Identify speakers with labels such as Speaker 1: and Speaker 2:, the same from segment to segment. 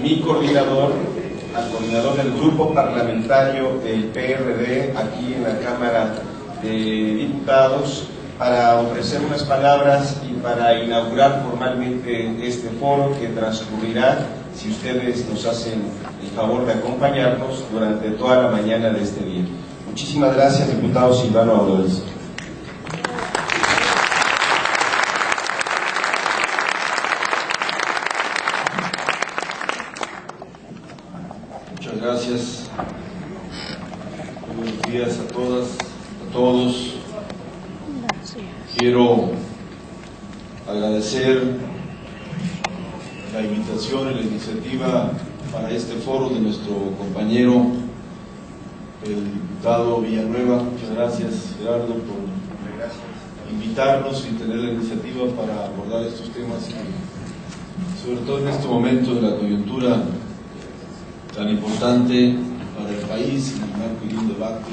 Speaker 1: mi coordinador, al coordinador del grupo parlamentario del PRD aquí en la Cámara de Diputados, para ofrecer unas palabras y para inaugurar formalmente este foro que transcurrirá, si ustedes nos hacen el favor de acompañarnos, durante toda la mañana de este día. Muchísimas gracias, diputado Silvano Aureoles.
Speaker 2: Muchas gracias. Buenos días a todas, a todos. Quiero agradecer la invitación y la iniciativa para este foro de nuestro compañero, el diputado Villanueva. Muchas gracias, Gerardo, por invitarnos y tener la iniciativa para abordar estos temas que, sobre todo en este momento de la coyuntura tan importante para el país, en el marco de un debate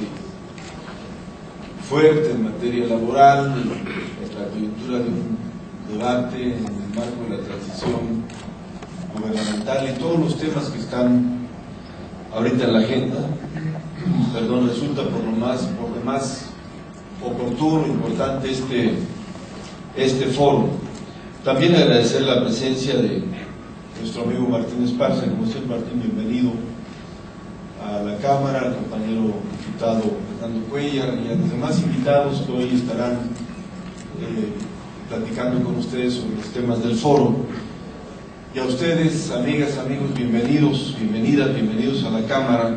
Speaker 2: fuerte en materia laboral, la coyuntura de un debate en el marco de la transición gubernamental y todos los temas que están ahorita en la agenda. Resulta por demás oportuno, importante este foro. También agradecer la presencia de nuestro amigo Martín Esparza. Como siempre, Martín, bienvenido a la Cámara, al compañero diputado Fernando Cuellar y a los demás invitados que hoy estarán platicando con ustedes sobre los temas del foro. Y a ustedes, amigas, amigos, bienvenidos, bienvenidas, bienvenidos a la Cámara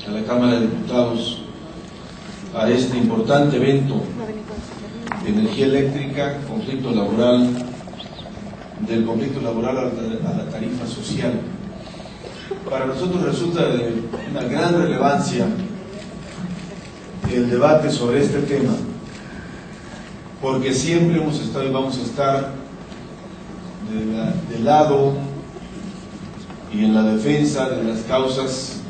Speaker 2: de Diputados, a este importante evento de energía eléctrica, conflicto laboral, del conflicto laboral a la tarifa social. Para nosotros resulta de una gran relevancia el debate sobre este tema, porque siempre hemos estado y vamos a estar del lado y en la defensa de las causas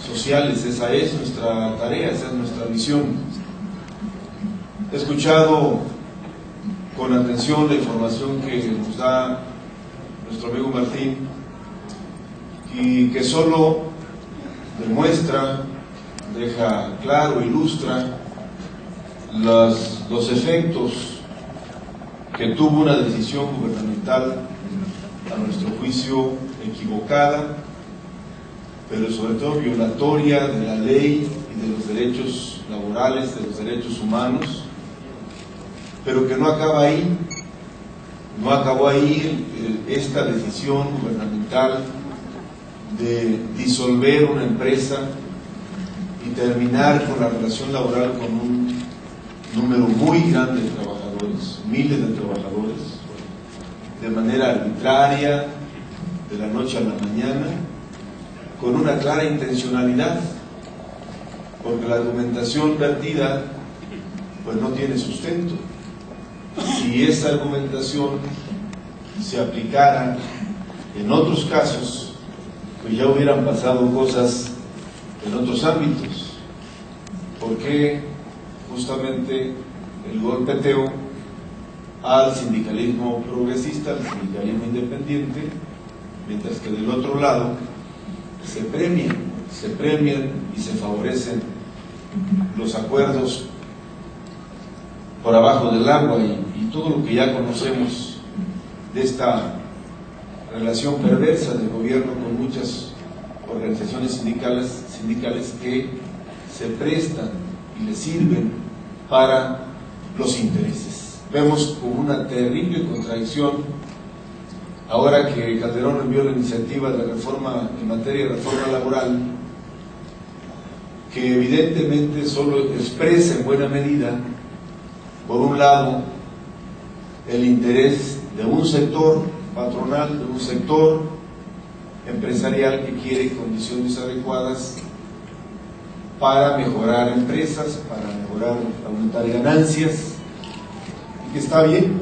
Speaker 2: sociales. Esa es nuestra tarea, esa es nuestra visión. He escuchado con atención la información que nos da nuestro amigo Martín, y que solo demuestra, deja claro, ilustra los efectos que tuvo una decisión gubernamental, a nuestro juicio equivocada, pero sobre todo violatoria de la ley y de los derechos laborales, de los derechos humanos, pero que no acaba ahí. No acabó ahí esta decisión gubernamental de disolver una empresa y terminar con la relación laboral con un número muy grande de trabajadores, miles de trabajadores, de manera arbitraria, de la noche a la mañana, con una clara intencionalidad, porque la argumentación vertida pues no tiene sustento. Si esa argumentación se aplicara en otros casos, pues ya hubieran pasado cosas en otros ámbitos. Porque justamente el golpeteo al sindicalismo progresista, al sindicalismo independiente, mientras que del otro lado se premian y se favorecen los acuerdos por abajo del agua y todo lo que ya conocemos de esta relación perversa del gobierno con muchas organizaciones sindicales que se prestan y le sirven para los intereses. Vemos como una terrible contradicción ahora que Calderón envió la iniciativa de la reforma en materia de reforma laboral, que evidentemente solo expresa en buena medida, por un lado, el interés de un sector patronal, de un sector empresarial que quiere condiciones adecuadas para mejorar empresas, para aumentar ganancias, y que está bien,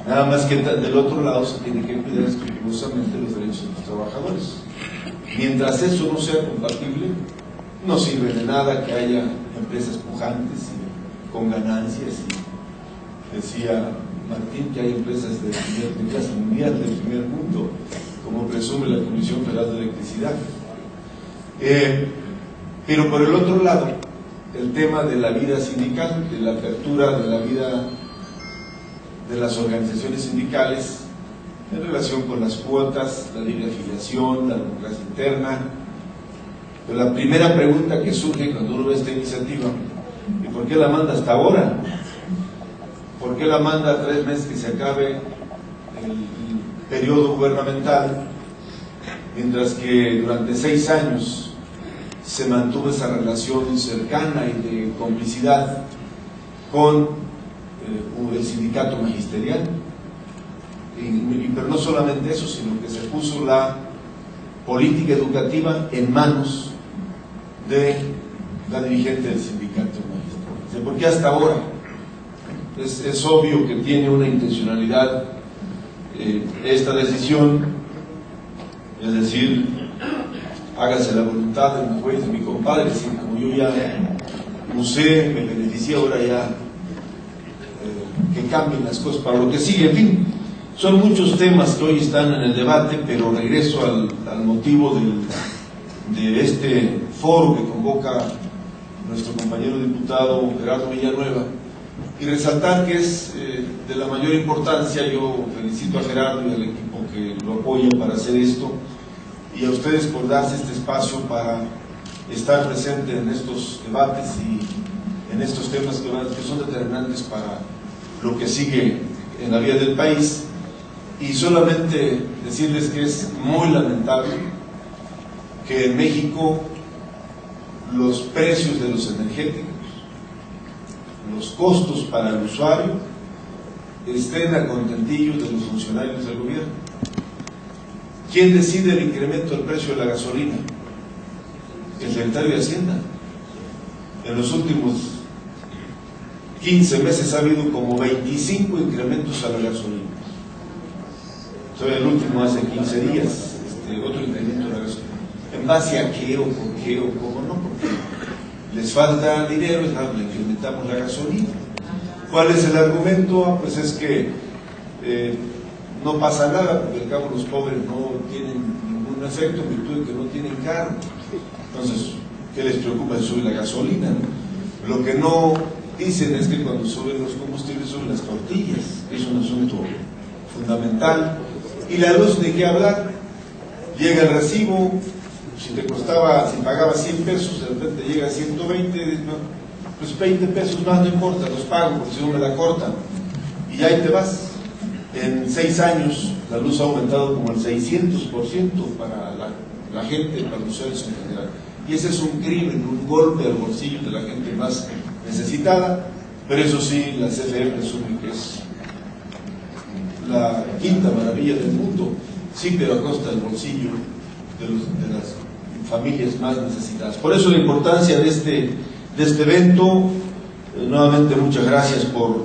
Speaker 2: nada más que del otro lado se tiene que cuidar escrupulosamente los derechos de los trabajadores. Mientras eso no sea compatible, no sirve de nada que haya empresas pujantes y con ganancias, y decía Martín que hay empresas de clase mundial, del primer mundo, como como presume la Comisión Federal de Electricidad. Pero por el otro lado, el tema de la vida sindical, de la apertura de la vida de las organizaciones sindicales en relación con las cuotas, la libre afiliación, la democracia interna. Pero la primera pregunta que surge cuando uno ve esta iniciativa: ¿y por qué la manda hasta ahora? ¿Por qué la manda a 3 meses que se acabe el periodo gubernamental, mientras que durante 6 años se mantuvo esa relación cercana y de complicidad con el sindicato magisterial? Pero no solamente eso, sino que se puso la política educativa en manos de la dirigente del sindicato magisterial. ¿Por qué hasta ahora? Es obvio que tiene una intencionalidad esta decisión, es decir, hágase la voluntad de mi juez, de mi compadre, es decir, como yo ya usé, me beneficié, ahora ya que cambien las cosas para lo que sigue. En fin, son muchos temas que hoy están en el debate, pero regreso al motivo de este foro que convoca nuestro compañero diputado Gerardo Villanueva, y resaltar que es de la mayor importancia. Yo felicito a Gerardo y al equipo que lo apoya para hacer esto, y a ustedes por darse este espacio para estar presente en estos debates y en estos temas que son determinantes para lo que sigue en la vida del país. Y solamente decirles que es muy lamentable que en México los precios de los energéticos, los costos para el usuario, estén a contentillo de los funcionarios del gobierno. ¿Quién decide el incremento del precio de la gasolina? El secretario de Hacienda. En los últimos 15 meses ha habido como 25 incrementos a la gasolina. El último hace 15 días, otro incremento de la gasolina. ¿En base a qué o por qué o cómo no? Porque les falta dinero, le incrementamos la gasolina. ¿Cuál es el argumento? Pues es que no pasa nada, porque al cabo los pobres no tienen ningún efecto en virtud de que no tienen carro. Entonces, ¿qué les preocupa si sube la gasolina? Lo que no dicen es que cuando suben los combustibles suben las tortillas. Es un asunto fundamental. Y la luz, ¿de qué hablar? Llega el recibo, si pagaba 100 pesos, de repente llega a 120, pues 20 pesos más, no importa, los pago porque si no me la cortan, y ahí te vas. En 6 años la luz ha aumentado como el 600% para la gente, para los usuarios en general, y ese es un crimen, un golpe al bolsillo de la gente más necesitada. Pero eso sí, la CFE presume que es la quinta maravilla del mundo, sí, pero a costa del bolsillo de las familias más necesitadas. Por eso la importancia de este evento. Nuevamente muchas gracias por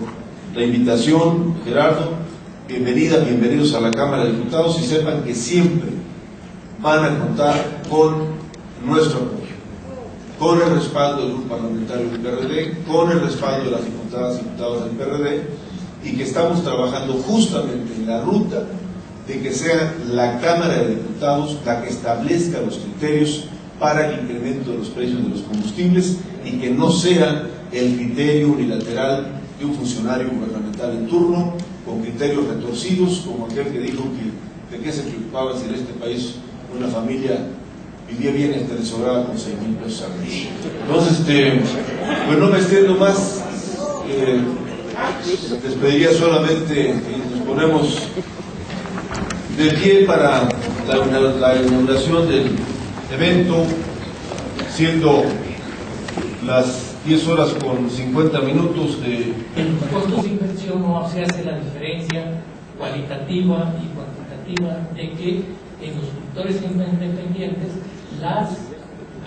Speaker 2: la invitación, Gerardo. Bienvenidos a la Cámara de Diputados, y sepan que siempre van a contar con nuestro apoyo, con el respaldo del Grupo Parlamentario del PRD, con el respaldo de las diputadas y diputados del PRD, y que estamos trabajando justamente en la ruta de que sea la Cámara de Diputados la que establezca los criterios para el incremento de los precios de los combustibles, y que no sea el criterio unilateral de un funcionario gubernamental en turno, con criterios retorcidos, como aquel que dijo que de qué se preocupaba si en este país una familia vivía bien hasta le sobraba con 6,000 pesos al mes. Entonces, pues no me extiendo más. Les pediría solamente que nos ponemos de pie para la inauguración del evento, siendo las 10:50 de...
Speaker 3: En los costos de inversión no se hace la diferencia cualitativa y cuantitativa de que en los productores independientes,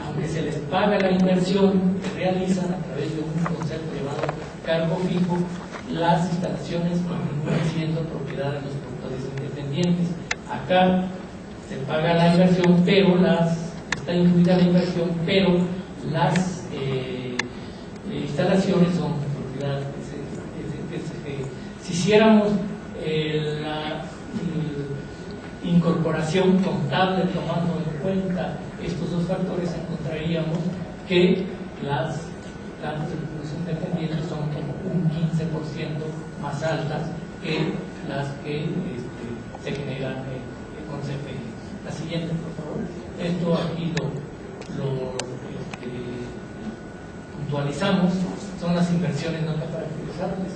Speaker 3: aunque se les paga la inversión que realizan a través de un concepto llamado cargo fijo, las instalaciones continúan siendo propiedad de los productores independientes. Acá se paga la inversión, pero está incluida la inversión, pero las instalaciones son propiedad de si hiciéramos la incorporación contable tomando en cuenta estos dos factores, encontraríamos que las plantas de producción independiente son como un 15% más altas que las que se generan con CFE. La siguiente, por favor. Esto aquí lo puntualizamos, son las inversiones no caracterizables.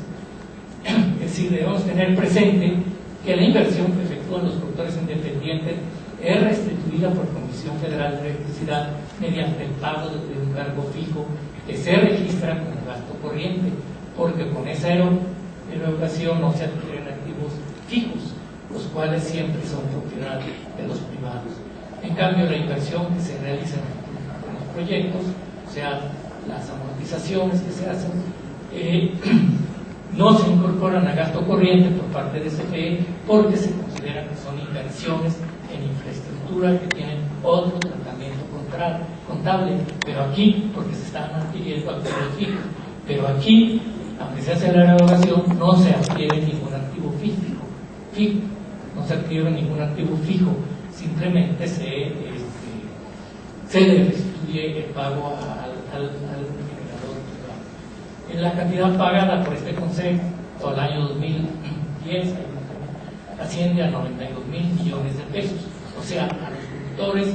Speaker 3: Es decir, debemos tener presente que la inversión que efectúan los productores independientes es restituida por Comisión Federal de Electricidad mediante el pago de un cargo fijo que se registra como gasto corriente, porque con esa erogación no se adquieren activos fijos, los cuales siempre son propiedad de los privados. En cambio, la inversión que se realiza en los proyectos, o sea, las amortizaciones que se hacen, no se incorporan a gasto corriente por parte de CFE porque se consideran que son inversiones en infraestructura que tienen otro tratamiento contable, pero aquí, porque se están adquiriendo activos fijos, pero aquí, aunque se hace la erogación, no se adquiere ningún activo fijo, no se adquiere ningún activo fijo, simplemente se le restituye el pago al generador privado. En la cantidad pagada por este concepto al año 2010 asciende a 92.000 millones de pesos, o sea, a los productores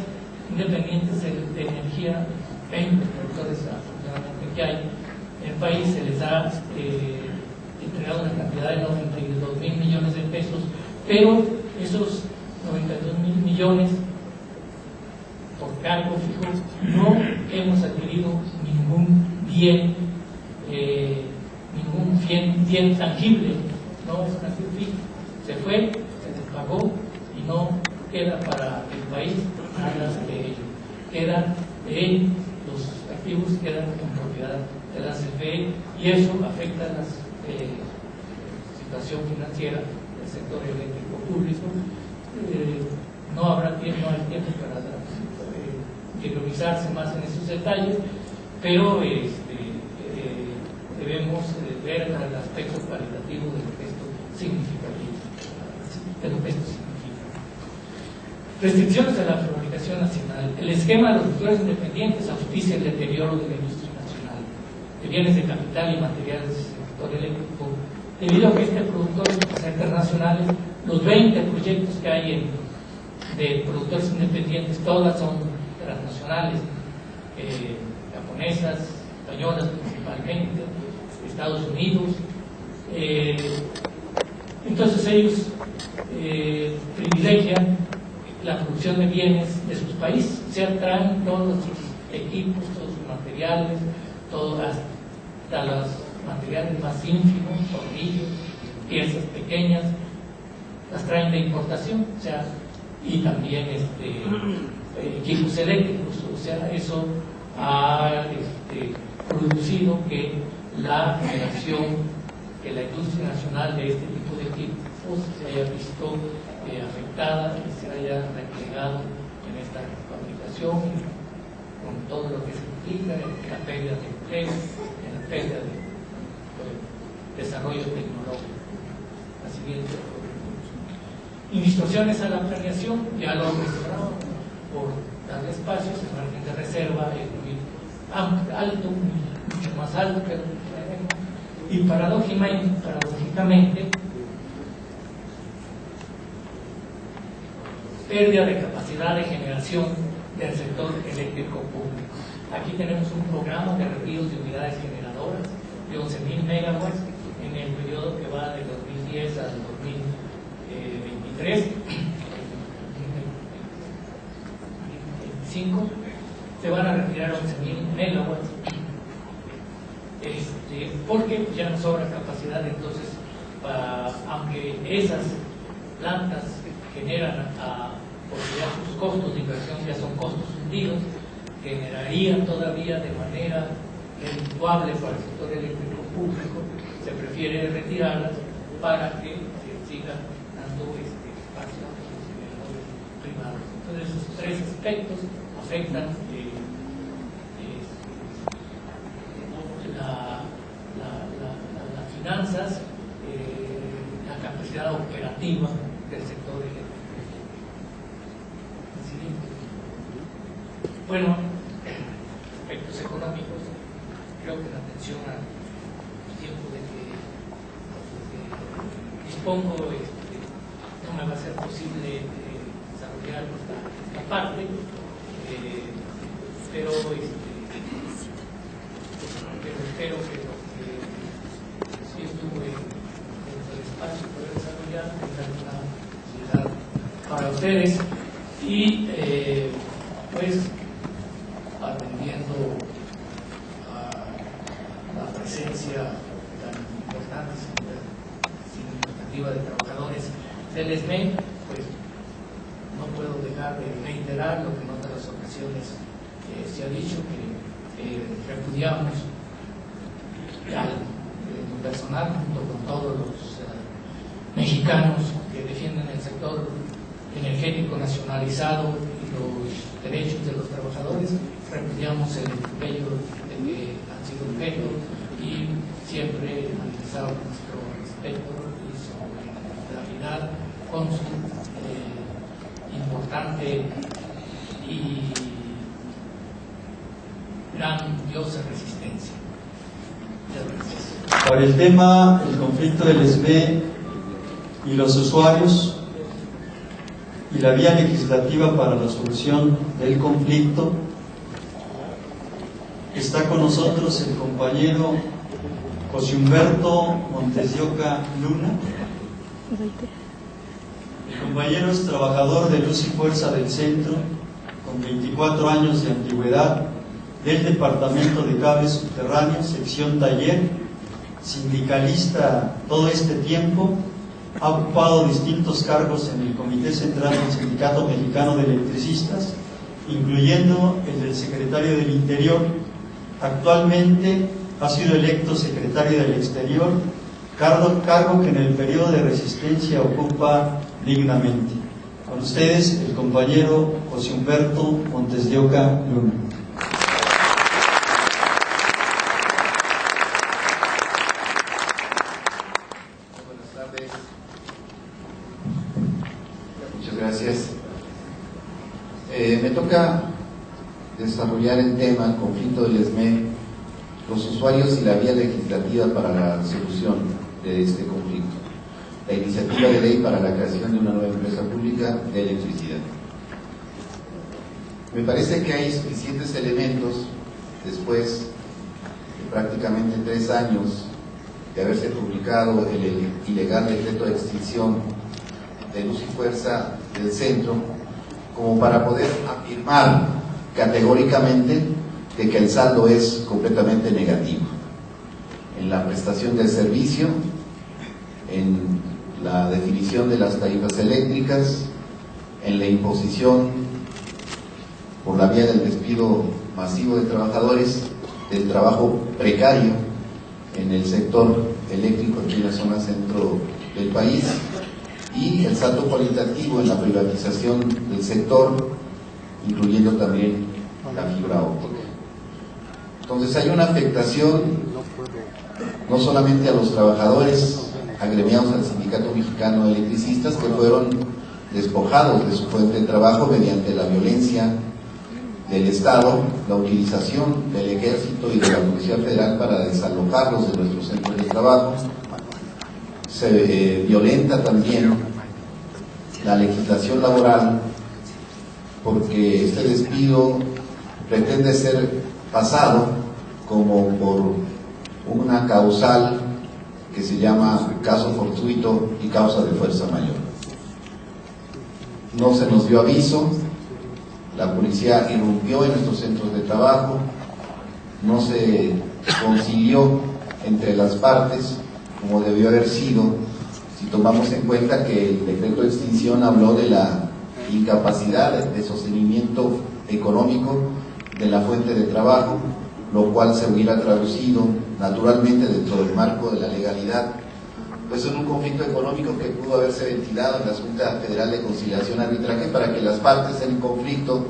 Speaker 3: independientes de energía, 20 productores afortunadamente que hay en el país, se les ha entregado una cantidad de 92.000 millones de pesos, pero esos 92.000 millones por cargo fijo no hemos adquirido ningún bien tangible, no es un activo fijo, se fue, se les pagó y no queda para el país nada de ello, quedan los activos quedan en propiedad de la CFE y eso afecta a la situación financiera del sector eléctrico público. No habrá tiempo, no hay tiempo para interiorizarse más en esos detalles, pero debemos ver el aspecto cualitativo de lo que esto significa. Restricciones a la fabricación nacional. El esquema de los productores independientes auspicia el deterioro de la industria nacional de bienes de capital y materiales del sector eléctrico, debido a que este productor de internacionales, los 20 proyectos que hay de productores independientes, todas son transnacionales, japonesas, españolas principalmente, Estados Unidos. Entonces ellos privilegian la producción de bienes de sus países, o sea, traen todos sus equipos, todos sus materiales, hasta los materiales más ínfimos, tornillos, piezas pequeñas, las traen de importación, o sea, y también equipos eléctricos, o sea, eso ha producido que la generación, que la industria nacional de este tipo de equipos se haya visto afectada y se haya replegado en esta fabricación, con todo lo que se implica en la pérdida de empleo, en la pérdida de desarrollo tecnológico. La siguiente. Distorsiones a la planeación, ya lo mencionaba, por darle espacios, el margen de reserva es muy alto, mucho más alto que el que y paradójicamente pérdida de capacidad de generación del sector eléctrico público. Aquí tenemos un programa de retiros de unidades generadoras de 11.000 megawatts en el periodo que va del 2010 al 2023. 25 se van a retirar 11.000 megawatts porque ya no sobra capacidad. Entonces, aunque esas plantas generan porque ya sus costos de inversión ya son costos hundidos, generarían todavía de manera redituable para el sector eléctrico público, se prefiere retirarlas para que se sigan dando espacio a los generadores privados. Entonces, esos tres aspectos afectan las finanzas, la capacidad operativa del sector eléctrico. Bueno, aspectos económicos, creo que en atención al tiempo de que dispongo, no me va a ser posible desarrollar esta parte, pero espero que lo que sí estuve dentro del espacio poder desarrollar tenga alguna utilidad para ustedes y pues atendiendo a la presencia tan importante, significativa de trabajadores del ESME, pues no puedo dejar de reiterar lo que en otras ocasiones se ha dicho, que repudiamos al personal junto con todos los mexicanos que defienden el sector energético nacionalizado y los derechos de los trabajadores. Repudiamos el atropello de que han sido objeto y siempre manifestamos nuestro respeto y solidaridad con su importante y grandiosa resistencia.
Speaker 4: Para el tema, el conflicto del ESME y los usuarios y la vía legislativa para la solución del conflicto, está con nosotros el compañero José Humberto Montes de Oca Luna. El compañero es trabajador de Luz y Fuerza del Centro, con 24 años de antigüedad, del Departamento de Cables Subterráneos, sección Taller, sindicalista todo este tiempo, ha ocupado distintos cargos en el Comité Central del Sindicato Mexicano de Electricistas, incluyendo el del Secretario del Interior. Actualmente ha sido electo Secretario del Exterior, cargo que en el periodo de resistencia ocupa dignamente. Con ustedes, el compañero José Humberto Montes de Oca Luna.
Speaker 5: Gracias. Me toca desarrollar el tema, el conflicto del ESME, los usuarios y la vía legislativa para la solución de este conflicto. La iniciativa de ley para la creación de una nueva empresa pública de electricidad. Me parece que hay suficientes elementos, después de prácticamente 3 años de haberse publicado el ilegal decreto de extinción de Luz y Fuerza del Centro, como para poder afirmar categóricamente de que el saldo es completamente negativo en la prestación del servicio, en la definición de las tarifas eléctricas, en la imposición por la vía del despido masivo de trabajadores, del trabajo precario en el sector eléctrico aquí en la zona centro del país, y el salto cualitativo en la privatización del sector, incluyendo también la fibra óptica. Entonces hay una afectación no solamente a los trabajadores agremiados al Sindicato Mexicano de Electricistas, que fueron despojados de su fuente de trabajo mediante la violencia del Estado, la utilización del Ejército y de la Policía Federal para desalojarlos de nuestros centros de trabajo. Se violenta también la legislación laboral, porque este despido pretende ser pasado como por una causal que se llama caso fortuito y causa de fuerza mayor. No se nos dio aviso, la policía irrumpió en nuestros centros de trabajo, no se concilió entre las partes como debió haber sido, si tomamos en cuenta que el decreto de extinción habló de la incapacidad de sostenimiento económico de la fuente de trabajo, lo cual se hubiera traducido naturalmente dentro del marco de la legalidad, pues en un conflicto económico que pudo haberse ventilado en la Junta Federal de Conciliación y Arbitraje para que las partes en conflicto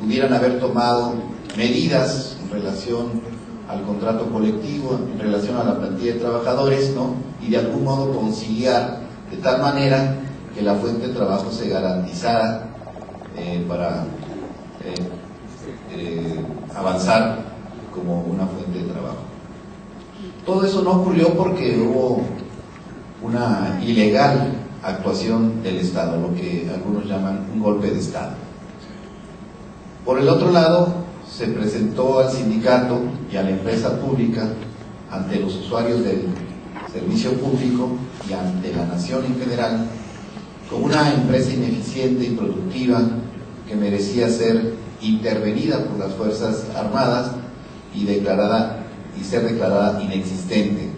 Speaker 5: pudieran haber tomado medidas en relación al contrato colectivo, en relación a la plantilla de trabajadores, ¿no? Y de algún modo conciliar de tal manera que la fuente de trabajo se garantizara para avanzar como una fuente de trabajo. Todo eso no ocurrió porque hubo una ilegal actuación del Estado, lo que algunos llaman un golpe de Estado. Por el otro lado, se presentó al sindicato y a la empresa pública ante los usuarios del servicio público y ante la nación en general como una empresa ineficiente y productiva que merecía ser intervenida por las Fuerzas Armadas y ser declarada inexistente.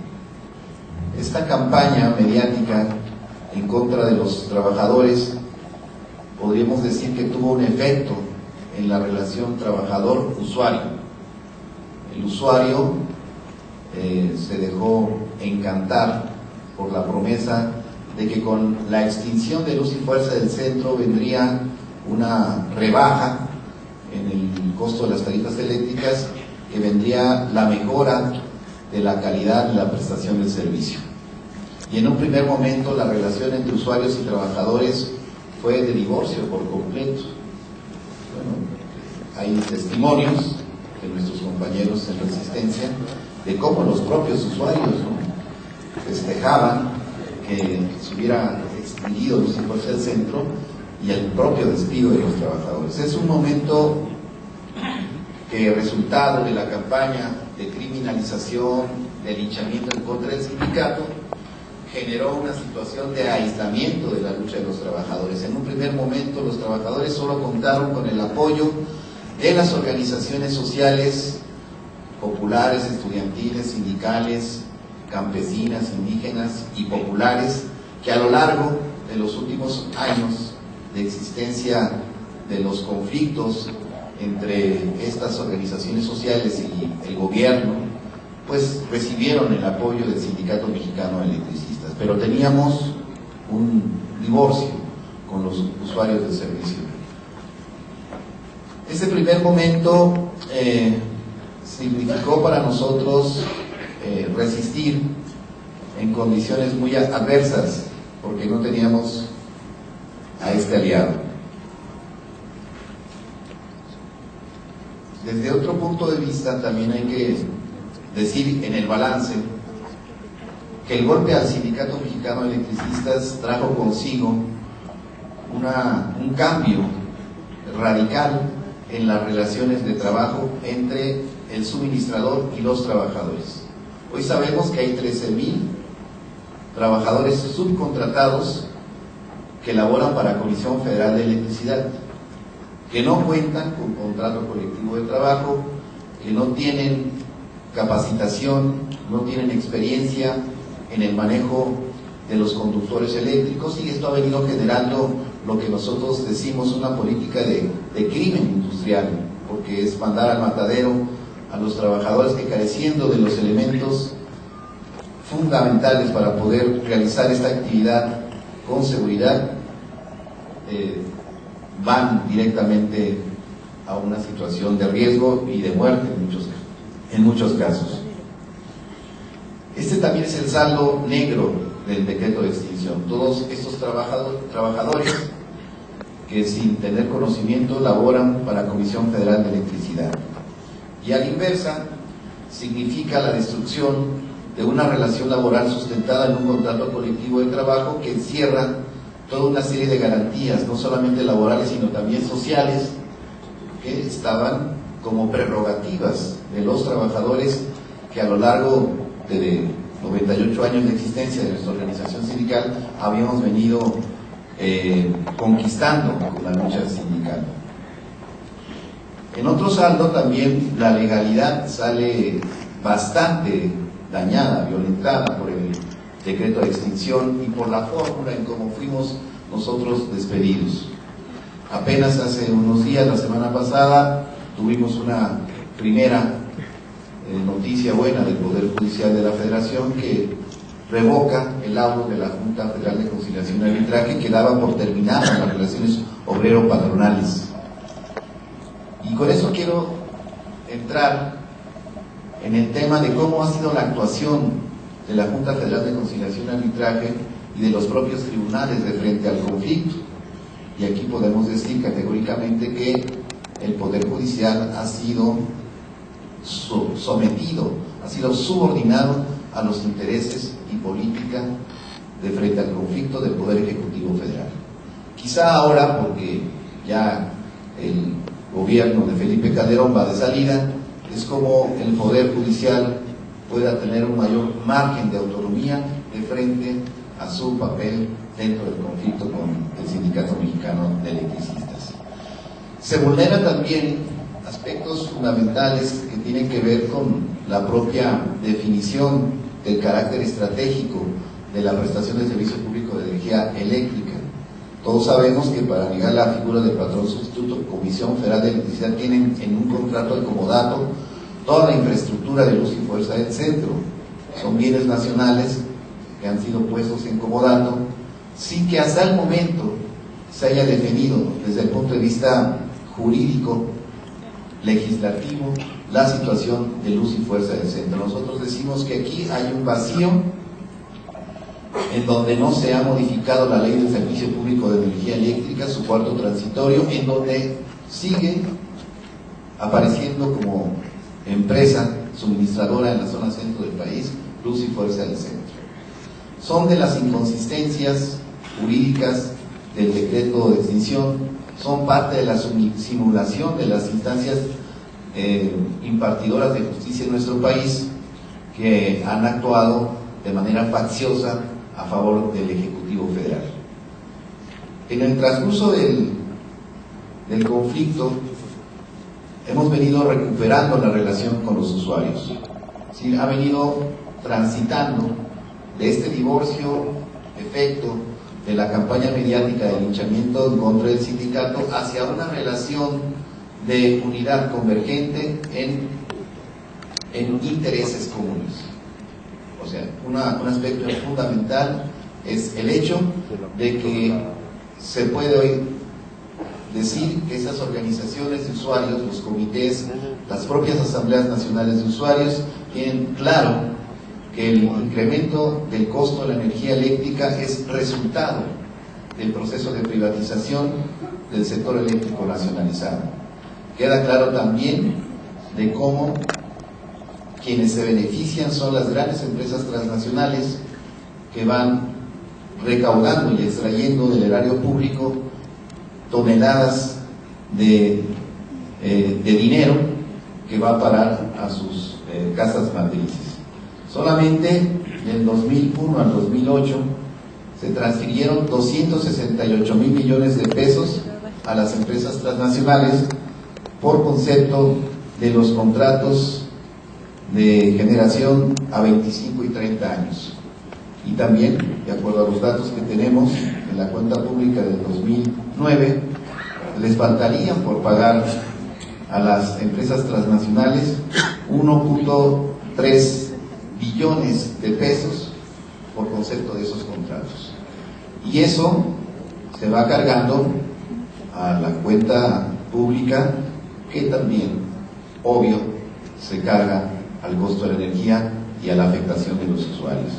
Speaker 5: Esta campaña mediática en contra de los trabajadores podríamos decir que tuvo un efecto en la relación trabajador-usuario. El usuario se dejó encantar por la promesa de que con la extinción de Luz y Fuerza del Centro vendría una rebaja en el costo de las tarifas eléctricas, que vendría la mejora de la calidad de la prestación del servicio. Y en un primer momento la relación entre usuarios y trabajadores fue de divorcio por completo. Bueno, hay testimonios de nuestros compañeros en Resistencia de cómo los propios usuarios, ¿no?, festejaban que se hubiera extinguido Luz y Fuerza del Centro y el propio despido de los trabajadores. Es un momento que, resultado de la campaña de criminalización, de linchamiento en contra del sindicato, generó una situación de aislamiento de la lucha de los trabajadores. En un primer momento los trabajadores solo contaron con el apoyo de las organizaciones sociales, populares, estudiantiles, sindicales, campesinas, indígenas y populares, que a lo largo de los últimos años de existencia de los conflictos entre estas organizaciones sociales y el gobierno, pues recibieron el apoyo del Sindicato Mexicano de Electricistas, pero teníamos un divorcio con los usuarios del servicio. Este primer momento significó para nosotros resistir en condiciones muy adversas, porque no teníamos a este aliado. Desde otro punto de vista también hay que decir en el balance que el golpe al Sindicato Mexicano de Electricistas trajo consigo un cambio radical en las relaciones de trabajo entre el suministrador y los trabajadores. Hoy sabemos que hay 13,000 trabajadores subcontratados que laboran para Comisión Federal de Electricidad, que no cuentan con contrato colectivo de trabajo, que no tienen capacitación, no tienen experiencia en el manejo de los conductores eléctricos, y esto ha venido generando lo que nosotros decimos una política de crimen industrial, porque es mandar al matadero a los trabajadores que, careciendo de los elementos fundamentales para poder realizar esta actividad con seguridad, van directamente a una situación de riesgo y de muerte en muchos casos. Este también es el saldo negro del decreto de extinción. Todos estos trabajadores que, sin tener conocimiento, laboran para la Comisión Federal de Electricidad. Y a la inversa, significa la destrucción de una relación laboral sustentada en un contrato colectivo de trabajo que encierra toda una serie de garantías, no solamente laborales, sino también sociales, que estaban como prerrogativas de los trabajadores que a lo largo de 98 años de existencia de nuestra organización sindical habíamos venido conquistando con la lucha sindical. En otro saldo también la legalidad sale bastante dañada, violentada por el decreto de extinción y por la fórmula en cómo fuimos nosotros despedidos. Apenas hace unos días, la semana pasada, tuvimos una primera noticia buena del Poder Judicial de la Federación, que revoca el laudo de la Junta Federal de Conciliación y Arbitraje, que daba por terminadas las relaciones obrero-patronales. Y con eso quiero entrar en el tema de cómo ha sido la actuación de la Junta Federal de Conciliación y Arbitraje y de los propios tribunales de frente al conflicto. Y aquí podemos decir categóricamente que el Poder Judicial ha sido sometido, ha sido subordinado a los intereses y política de frente al conflicto del Poder Ejecutivo Federal. Quizá ahora, porque ya el gobierno de Felipe Calderón va de salida, es como el Poder Judicial pueda tener un mayor margen de autonomía de frente a su papel dentro del conflicto con el Sindicato Mexicano de Electricistas. Se vulneran también aspectos fundamentales que tienen que ver con la propia definición del carácter estratégico de la prestación de servicio público de energía eléctrica. Todos sabemos que para negar la figura del patrón sustituto, Comisión Federal de Electricidad tienen en un contrato de comodato toda la infraestructura de luz y fuerza del centro. Son bienes nacionales que han sido puestos en comodato sin que hasta el momento se haya definido desde el punto de vista jurídico, legislativo, la situación de luz y fuerza del centro. Nosotros decimos que aquí hay un vacío en donde no se ha modificado la ley del servicio público de energía eléctrica, su cuarto transitorio, en donde sigue apareciendo como empresa suministradora en la zona centro del país, luz y fuerza del centro. Son de las inconsistencias jurídicas del decreto de extinción, son parte de la simulación de las instancias impartidoras de justicia en nuestro país, que han actuado de manera facciosa a favor del Ejecutivo Federal. En el transcurso del conflicto hemos venido recuperando la relación con los usuarios. ¿Sí? Ha venido transitando de este divorcio efecto de la campaña mediática de linchamiento en contra del sindicato hacia una relación de unidad convergente en intereses comunes. O sea, un aspecto fundamental es el hecho de que se puede hoy decir que esas organizaciones de usuarios, los comités, las propias asambleas nacionales de usuarios, tienen claro que el incremento del costo de la energía eléctrica es resultado del proceso de privatización del sector eléctrico nacionalizado. Queda claro también de cómo quienes se benefician son las grandes empresas transnacionales que van recaudando y extrayendo del erario público toneladas de dinero que va a parar a sus casas matrices. Solamente del 2001 al 2008 se transfirieron 268,000 millones de pesos a las empresas transnacionales por concepto de los contratos de generación a 25 y 30 años. Y también, de acuerdo a los datos que tenemos en la cuenta pública del 2009, les faltarían por pagar a las empresas transnacionales 1.3 billones de pesos por concepto de esos contratos. Y eso se va cargando a la cuenta pública, que también, obvio, se carga al costo de la energía y a la afectación de los usuarios.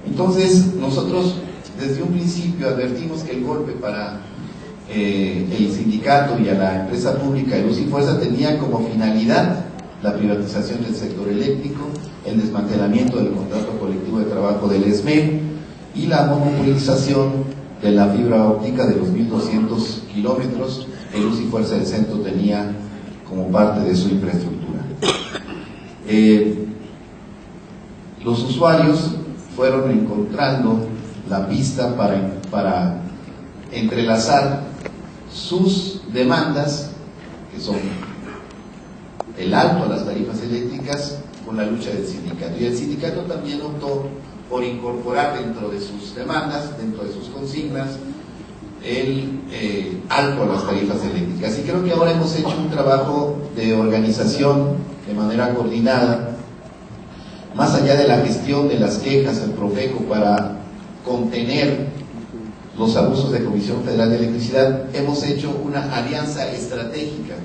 Speaker 5: Entonces, nosotros desde un principio advertimos que el golpe para el sindicato y a la empresa pública de luz y fuerza tenía como finalidad la privatización del sector eléctrico, el desmantelamiento del contrato colectivo de trabajo del ESME y la monopolización de la fibra óptica de los 1.200 kilómetros que Luz y Fuerza del Centro tenía como parte de su infraestructura. Los usuarios fueron encontrando la pista para entrelazar sus demandas, que son el alto a las tarifas eléctricas, con la lucha del sindicato. Y el sindicato también optó por incorporar dentro de sus demandas, dentro de sus consignas, el alto a las tarifas eléctricas. Y creo que ahora hemos hecho un trabajo de organización de manera coordinada, más allá de la gestión de las quejas al Profeco para contener los abusos de Comisión Federal de Electricidad. Hemos hecho una alianza estratégica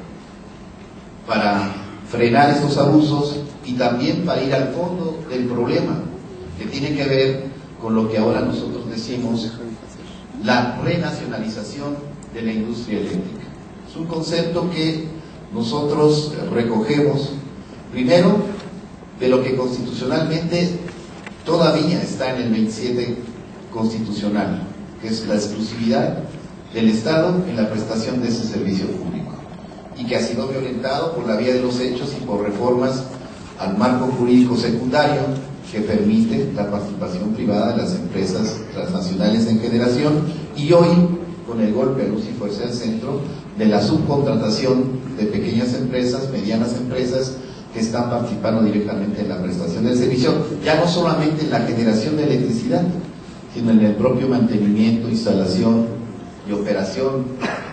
Speaker 5: para frenar estos abusos y también para ir al fondo del problema, que tiene que ver con lo que ahora nosotros decimos la renacionalización de la industria eléctrica. Es un concepto que nosotros recogemos, primero, de lo que constitucionalmente todavía está en el 27 constitucional, que es la exclusividad del Estado en la prestación de ese servicio público, y que ha sido violentado por la vía de los hechos y por reformas al marco jurídico secundario que permite la participación privada de las empresas transnacionales en generación, y hoy, con el golpe a luz y fuerza del centro, de la subcontratación de pequeñas empresas, medianas empresas, que están participando directamente en la prestación del servicio, ya no solamente en la generación de electricidad, sino en el propio mantenimiento, instalación y operación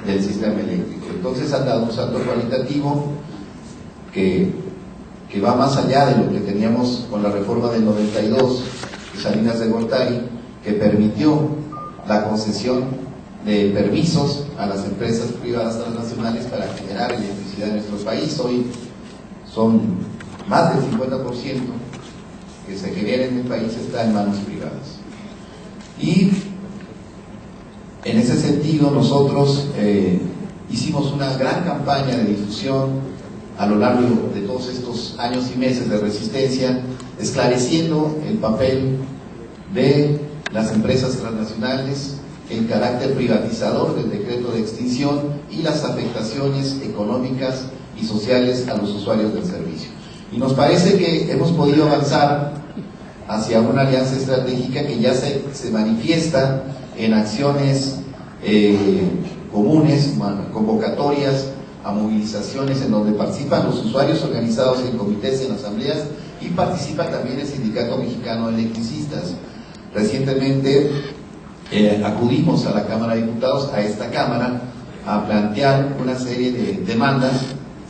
Speaker 5: del sistema eléctrico. Entonces han dado un salto cualitativo que va más allá de lo que teníamos con la reforma del 92 de Salinas de Gortari, que permitió la concesión de permisos a las empresas privadas transnacionales para generar electricidad en nuestro país. Hoy son más del 50% que se genera en el país está en manos privadas. Y en ese sentido nosotros hicimos una gran campaña de difusión a lo largo de todos estos años y meses de resistencia, esclareciendo el papel de las empresas transnacionales, el carácter privatizador del decreto de extinción y las afectaciones económicas y sociales a los usuarios del servicio. Y nos parece que hemos podido avanzar hacia una alianza estratégica que ya se manifiesta en acciones comunes, convocatorias a movilizaciones en donde participan los usuarios organizados en comités y en asambleas, y participa también el Sindicato Mexicano de Electricistas. Recientemente acudimos a la Cámara de Diputados, a esta Cámara, a plantear una serie de demandas,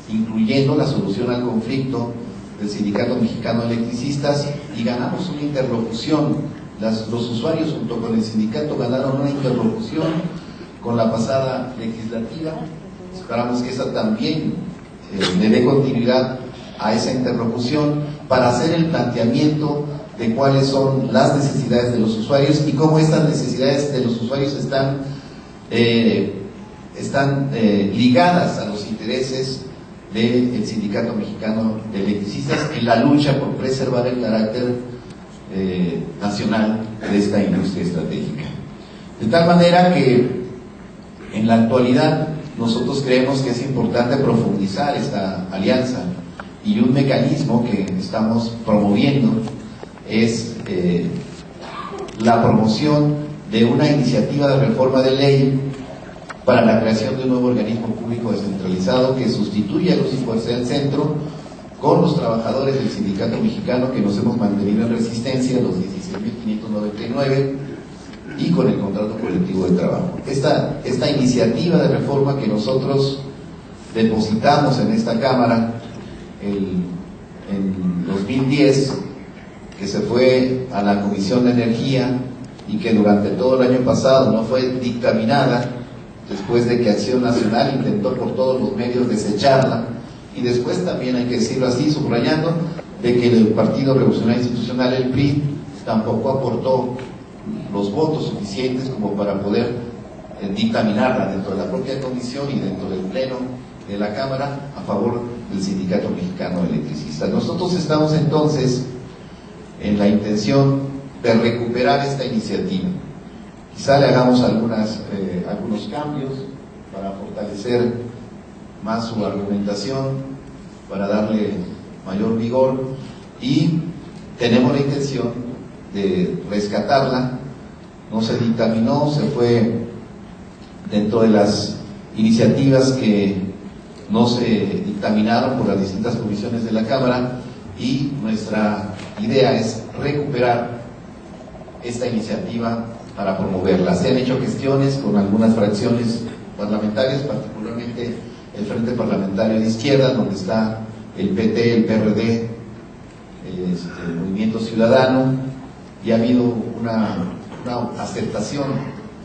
Speaker 5: incluyendo la solución al conflicto del Sindicato Mexicano de Electricistas, y ganamos una interlocución. Los usuarios junto con el sindicato ganaron una interlocución con la pasada legislativa. Esperamos que esa también le dé continuidad a esa interlocución para hacer el planteamiento de cuáles son las necesidades de los usuarios y cómo estas necesidades de los usuarios están ligadas a los intereses del Sindicato Mexicano de Electricistas en la lucha por preservar el carácter nacional de esta industria estratégica. De tal manera que en la actualidad nosotros creemos que es importante profundizar esta alianza, y un mecanismo que estamos promoviendo es la promoción de una iniciativa de reforma de ley para la creación de un nuevo organismo público descentralizado que sustituya a Luz y Fuerza del Centro, con los trabajadores del Sindicato Mexicano que nos hemos mantenido en resistencia, los 16.599, y con el contrato colectivo de trabajo. Esta iniciativa de reforma que nosotros depositamos en esta Cámara en 2010, que se fue a la Comisión de Energía y que durante todo el año pasado no fue dictaminada, después de que Acción Nacional intentó por todos los medios desecharla, y después también, hay que decirlo así, subrayando, de que el Partido Revolucionario Institucional, el PRI, tampoco aportó los votos suficientes como para poder dictaminarla dentro de la propia comisión y dentro del pleno de la Cámara a favor del Sindicato Mexicano de Electricistas. Nosotros estamos entonces en la intención de recuperar esta iniciativa. Quizá le hagamos algunos cambios para fortalecer más su argumentación, para darle mayor vigor, y tenemos la intención de rescatarla. No se dictaminó, se fue dentro de las iniciativas que no se dictaminaron por las distintas comisiones de la Cámara, y nuestra idea es recuperar esta iniciativa para promoverla. Se han hecho gestiones con algunas fracciones parlamentarias, particularmente el Frente Parlamentario de Izquierda, donde está el PT, el PRD, el Movimiento Ciudadano, y ha habido una aceptación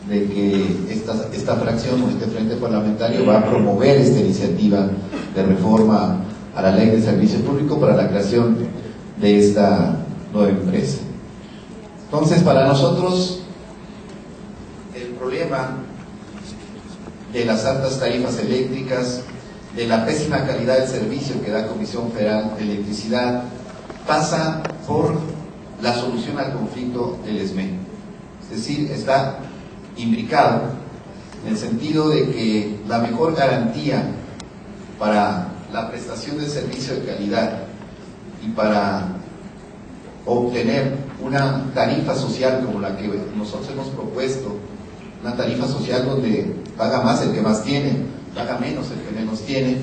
Speaker 5: de que esta fracción o este Frente Parlamentario va a promover esta iniciativa de reforma a la Ley de Servicio Público para la creación de esta nueva empresa. Entonces, para nosotros el problema de las altas tarifas eléctricas, de la pésima calidad del servicio que da Comisión Federal de Electricidad, pasa por la solución al conflicto del ESME. Es decir, está imbricado en el sentido de que la mejor garantía para la prestación de servicio de calidad y para obtener una tarifa social como la que nosotros hemos propuesto, una tarifa social donde paga más el que más tiene, paga menos el que menos tiene,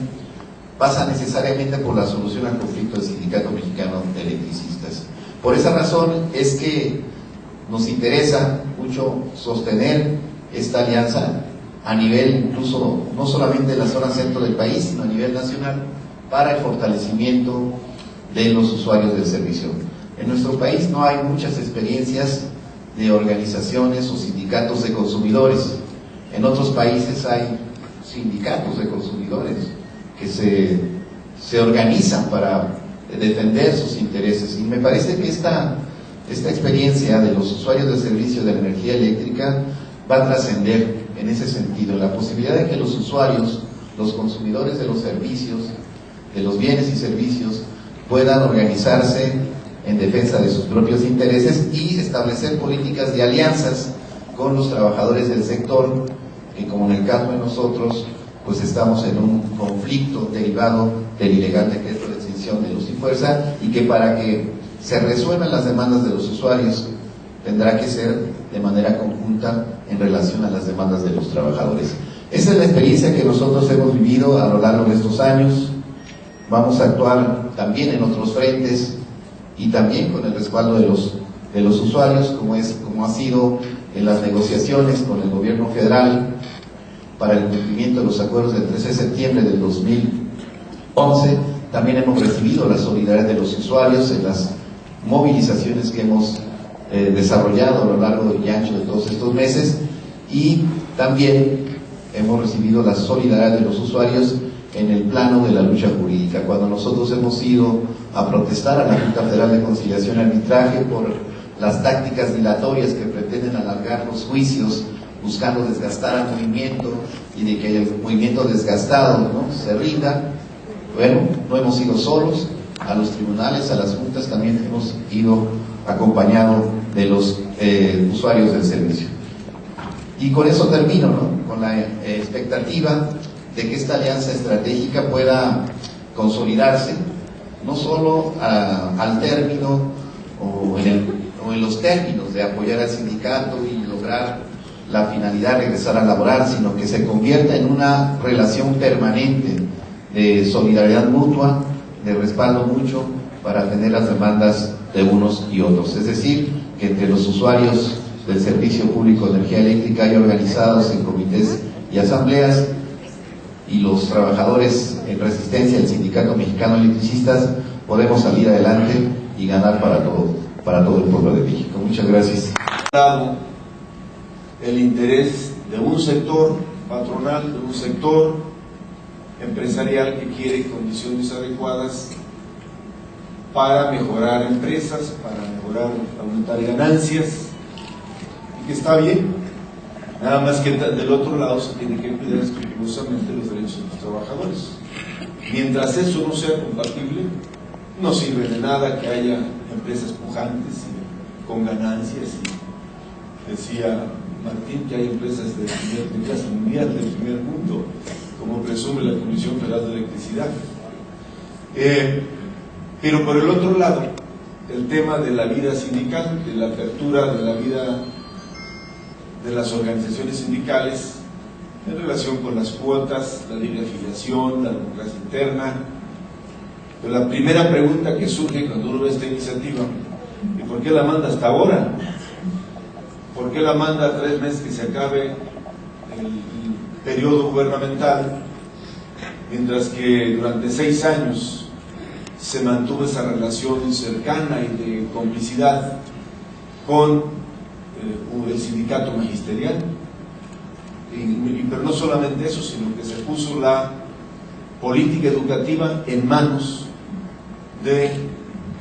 Speaker 5: pasa necesariamente por la solución al conflicto del Sindicato Mexicano de Electricistas. Por esa razón es que nos interesa mucho sostener esta alianza a nivel incluso, no solamente de la zona centro del país, sino a nivel nacional, para el fortalecimiento de los usuarios del servicio. En nuestro país no hay muchas experiencias de organizaciones o sindicatos de consumidores. En otros países hay sindicatos de consumidores que se organizan para defender sus intereses, y me parece que esta experiencia de los usuarios del servicio de la energía eléctrica va a trascender en ese sentido, la posibilidad de que los usuarios, los consumidores de los servicios, de los bienes y servicios, puedan organizarse en defensa de sus propios intereses y establecer políticas de alianzas con los trabajadores del sector, que como en el caso de nosotros, pues estamos en un conflicto derivado del ilegal decreto de extinción de luz y fuerza, y que para que se resuelvan las demandas de los usuarios tendrá que ser de manera conjunta en relación a las demandas de los trabajadores. Esa es la experiencia que nosotros hemos vivido a lo largo de estos años. Vamos a actuar también en otros frentes y también con el respaldo de los usuarios, como ha sido en las negociaciones con el gobierno federal para el cumplimiento de los acuerdos del 13 de septiembre del 2011. También hemos recibido la solidaridad de los usuarios en las movilizaciones que hemos desarrollado a lo largo y ancho de todos estos meses, y también hemos recibido la solidaridad de los usuarios en el plano de la lucha jurídica. Cuando nosotros hemos ido a protestar a la Junta Federal de Conciliación y Arbitraje por las tácticas dilatorias que pretenden alargar los juicios buscando desgastar al movimiento y de que el movimiento desgastado, ¿no?, se rinda, bueno, no hemos ido solos. A los tribunales, a las juntas, también hemos ido acompañado de los usuarios del servicio. Y con eso termino, ¿no?, con la expectativa de que esta alianza estratégica pueda consolidarse, no solo al término o en los términos de apoyar al sindicato y lograr la finalidad de regresar a laborar, sino que se convierta en una relación permanente de solidaridad mutua, de respaldo mucho para atender las demandas de unos y otros. Es decir, que entre los usuarios del Servicio Público de Energía Eléctrica hay organizados en comités y asambleas, y los trabajadores en resistencia del Sindicato Mexicano de Electricistas podemos salir adelante y ganar para todo el pueblo de México. Muchas gracias.
Speaker 2: El interés de un sector patronal, de un sector empresarial que quiere condiciones adecuadas para mejorar empresas, para mejorar, aumentar ganancias, y que está bien. Nada más que del otro lado se tiene que cuidar escrupulosamente los derechos de los trabajadores. Mientras eso no sea compatible, no sirve de nada que haya empresas pujantes y con ganancias. Y decía Martín que hay empresas de clase mundial, del primer mundo, como presume la Comisión Federal de Electricidad. Pero por el otro lado, el tema de la vida sindical, de la apertura de la vida de las organizaciones sindicales en relación con las cuotas, la libre afiliación, la democracia interna. Pero la primera pregunta que surge cuando uno ve esta iniciativa: ¿y por qué la manda hasta ahora? ¿Por qué la manda a 3 meses que se acabe el periodo gubernamental, mientras que durante 6 años se mantuvo esa relación cercana y de complicidad con el sindicato magisterial? Pero no solamente eso, sino que se puso la política educativa en manos de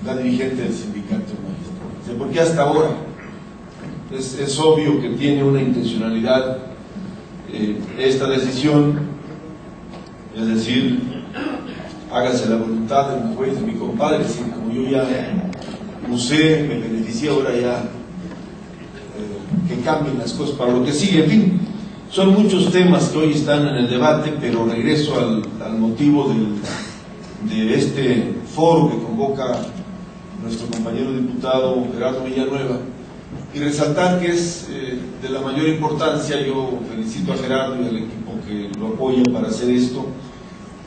Speaker 2: la dirigente del sindicato magisterial. ¿Por qué hasta ahora? Es obvio que tiene una intencionalidad esta decisión, es decir, hágase la voluntad de mi juez, de mi compadre, si como yo ya usé, me beneficié, ahora ya que cambien las cosas para lo que sigue. En fin, son muchos temas que hoy están en el debate, pero regreso al motivo de este foro que convoca nuestro compañero diputado Gerardo Villanueva, y resaltar que es de la mayor importancia. Yo felicito a Gerardo y al equipo que lo apoya para hacer esto,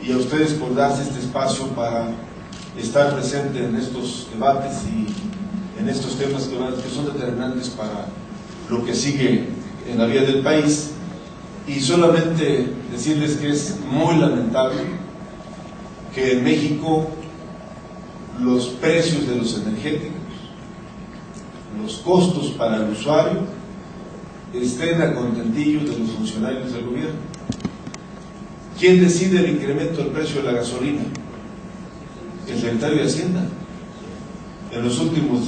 Speaker 2: y a ustedes por darse este espacio para estar presente en estos debates y en estos temas que son determinantes para lo que sigue en la vida del país. Y solamente decirles que es muy lamentable que en México los precios de los energéticos, los costos para el usuario, estén a contentillo de los funcionarios del gobierno. ¿Quién decide el incremento del precio de la gasolina? El secretario de Hacienda. En los últimos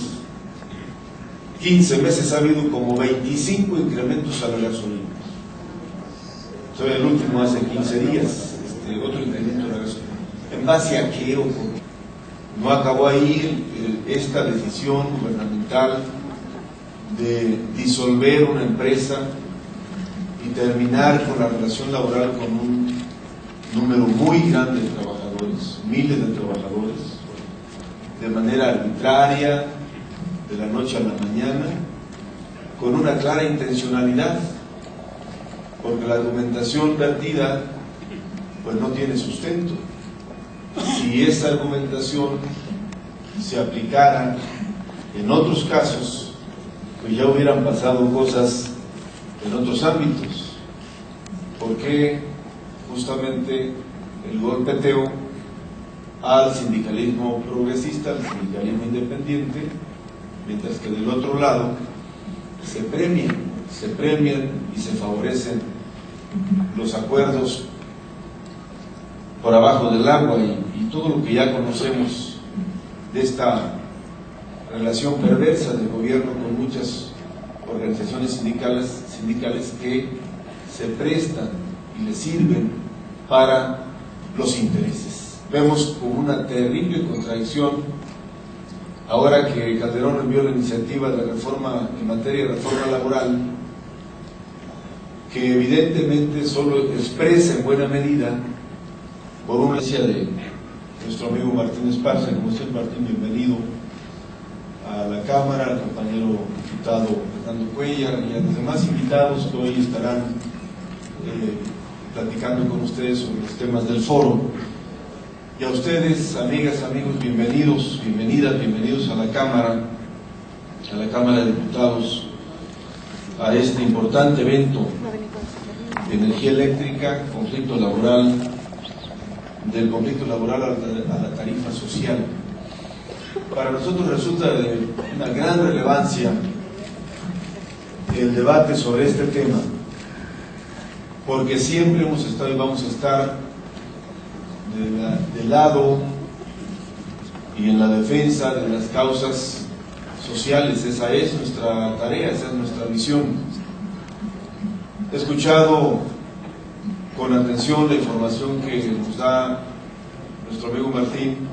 Speaker 2: 15 meses ha habido como 25 incrementos a la gasolina. Soy el último hace 15 días, otro incremento a la gasolina. ¿En base a qué o por qué? No acabó ahí esta decisión gubernamental de disolver una empresa y terminar con la relación laboral con un número muy grande de trabajadores, miles de trabajadores, de manera arbitraria, de la noche a la mañana, con una clara intencionalidad, porque la argumentación vertida pues no tiene sustento. Si esa argumentación se aplicara en otros casos, pues ya hubieran pasado cosas en otros ámbitos. Porque justamente el golpeteo al sindicalismo progresista, al sindicalismo independiente, mientras que del otro lado se premian y se favorecen los acuerdos por abajo del agua y todo lo que ya conocemos de esta relación perversa del gobierno con muchas organizaciones sindicales que se prestan y le sirven para los intereses. Vemos como una terrible contradicción ahora que Calderón envió la iniciativa de la reforma en materia de reforma laboral, que evidentemente solo expresa en buena medida por una decisión de nuestro amigo Martín Esparza. Como usted, Martín, bienvenido a la Cámara, al compañero diputado Fernando Cuellar y a los demás invitados que hoy estarán platicando con ustedes sobre los temas del foro. Y a ustedes, amigas, amigos, bienvenidos, bienvenidas, bienvenidos a la Cámara de Diputados, a este importante evento de energía eléctrica, del conflicto laboral a la tarifa social. Para nosotros resulta de una gran relevancia el debate sobre este tema, porque siempre hemos estado y vamos a estar del lado y en la defensa de las causas sociales. Esa es nuestra tarea, esa es nuestra visión. He escuchado con atención la información que nos da nuestro amigo Martín,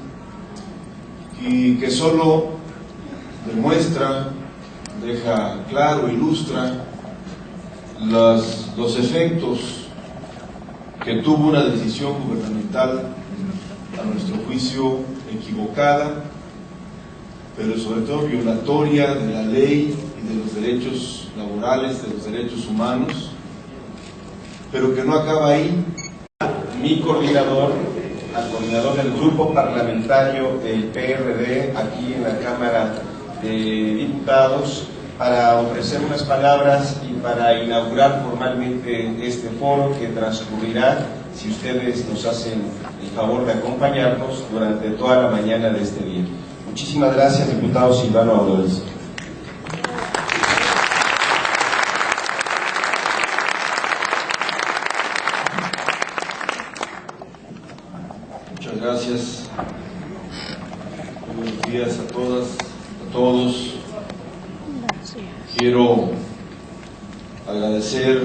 Speaker 2: y que solo demuestra, deja claro, ilustra los efectos que tuvo una decisión gubernamental, a nuestro juicio equivocada, pero sobre todo violatoria de la ley y de los derechos laborales, de los derechos humanos, pero que no acaba ahí.
Speaker 1: Mi coordinador, al coordinador del grupo parlamentario del PRD aquí en la Cámara de Diputados, para ofrecer unas palabras y para inaugurar formalmente este foro que transcurrirá, si ustedes nos hacen el favor de acompañarnos, durante toda la mañana de este día. Muchísimas gracias, diputado Silvano Aureoles.
Speaker 2: Muchas gracias. Buenos días a todas, a todos. Quiero agradecer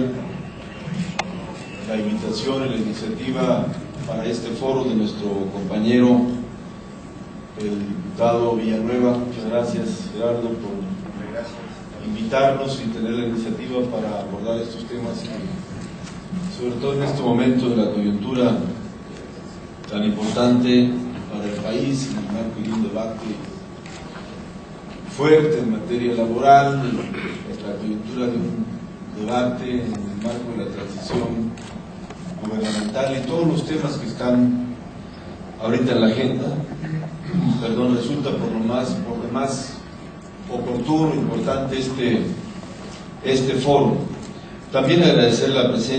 Speaker 2: la invitación y la iniciativa para este foro de nuestro compañero, el diputado Villanueva. Muchas gracias, Gerardo, por invitarnos y tener la iniciativa para abordar estos temas que, sobre todo en este momento de la coyuntura tan importante para el país, en el marco de un debate fuerte en materia laboral, en la coyuntura de un debate en el marco de la transición gubernamental y todos los temas que están ahorita en la agenda, resulta por demás oportuno, importante este foro. También agradecer la presencia